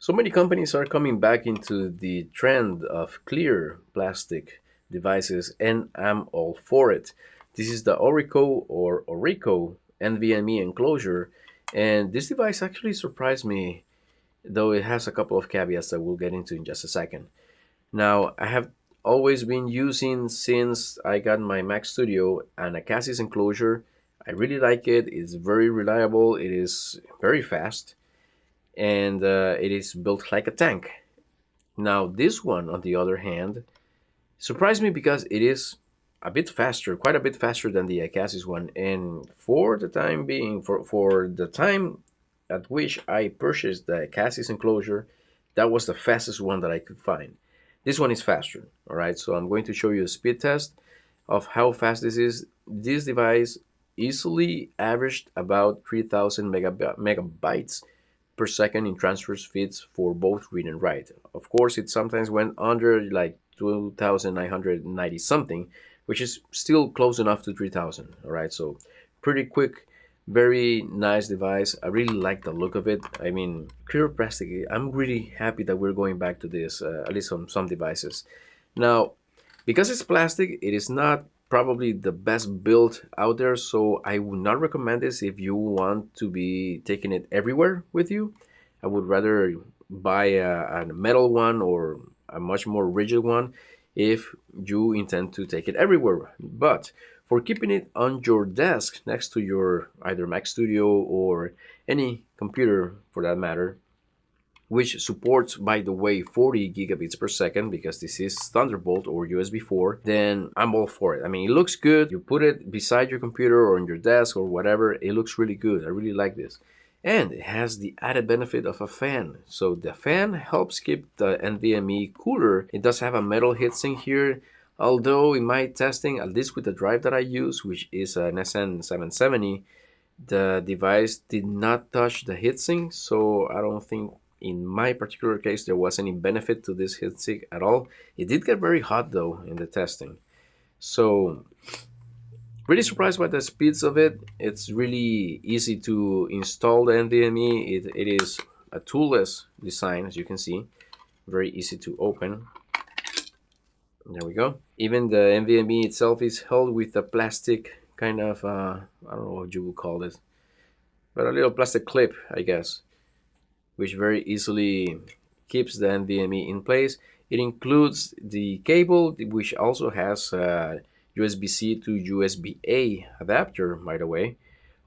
So many companies are coming back into the trend of clear plastic devices, and I'm all for it. This is the Orico NVMe enclosure, and this device actually surprised me, though it has a couple of caveats that we'll get into in just a second. Now, I have always been using since I got my Mac Studio an Acasis enclosure. I really like it. It's very reliable. It is very fast, and it is built like a tank. Now, this one, on the other hand, surprised me because it is a bit faster, quite a bit faster than the Acasis one. And for the time being, for the time at which I purchased the Acasis enclosure, that was the fastest one that I could find. This one is faster, all right? So I'm going to show you a speed test of how fast this is. This device easily averaged about 3,000 megabytes per second in transfer speeds for both read and write. Of course, it sometimes went under like 2,990 something, which is still close enough to 3,000. All right, so pretty quick, very nice device. I really like the look of it. I mean, clear plastic. I'm really happy that we're going back to this, at least on some devices. Now, because it's plastic, it is not probably the best built out there, so I would not recommend this if you want to be taking it everywhere with you. I would rather buy a metal one or a much more rigid one if you intend to take it everywhere. But for keeping it on your desk next to your either Mac Studio or any computer for that matter, which supports, by the way, 40 gigabits per second because this is Thunderbolt or USB 4, then I'm all for it. I mean, it looks good. You put it beside your computer or on your desk or whatever, it looks really good. I really like this. And it has the added benefit of a fan. So the fan helps keep the NVMe cooler. It does have a metal heatsink here, although in my testing, at least with the drive that I use, which is an SN770, the device did not touch the heatsink, so I don't think in my particular case there was any benefit to this heatsink at all. It did get very hot though in the testing. So really surprised by the speeds of it. It's really easy to install the NVMe. It is a toolless design, as you can see. Very easy to open. There we go. Even the NVMe itself is held with a plastic kind of, I don't know what you would call this, but a little plastic clip, I guess, which very easily keeps the NVMe in place. It includes the cable, which also has a USB-C to USB-A adapter, by the way.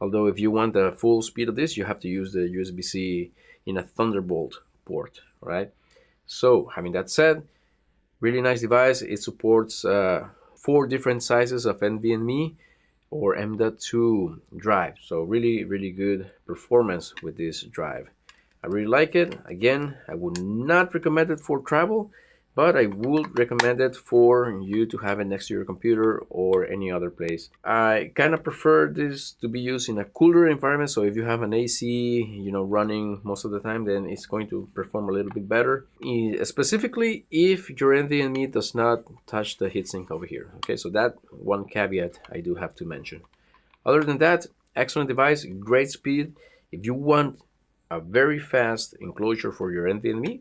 Although if you want the full speed of this, you have to use the USB-C in a Thunderbolt port, right? So, having that said, really nice device. It supports 4 different sizes of NVMe or M.2 drive. So really, really good performance with this drive. I really like it. Again, I would not recommend it for travel, but I would recommend it for you to have it next to your computer or any other place. I kind of prefer this to be used in a cooler environment. So if you have an AC, running most of the time, then it's going to perform a little bit better. Specifically, if your NVMe does not touch the heatsink over here. Okay, so that one caveat I do have to mention. Other than that, excellent device, great speed. If you want a very fast enclosure for your NVMe,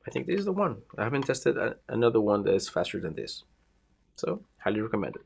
I think this is the one. I haven't tested another one that is faster than this. So, highly recommend it.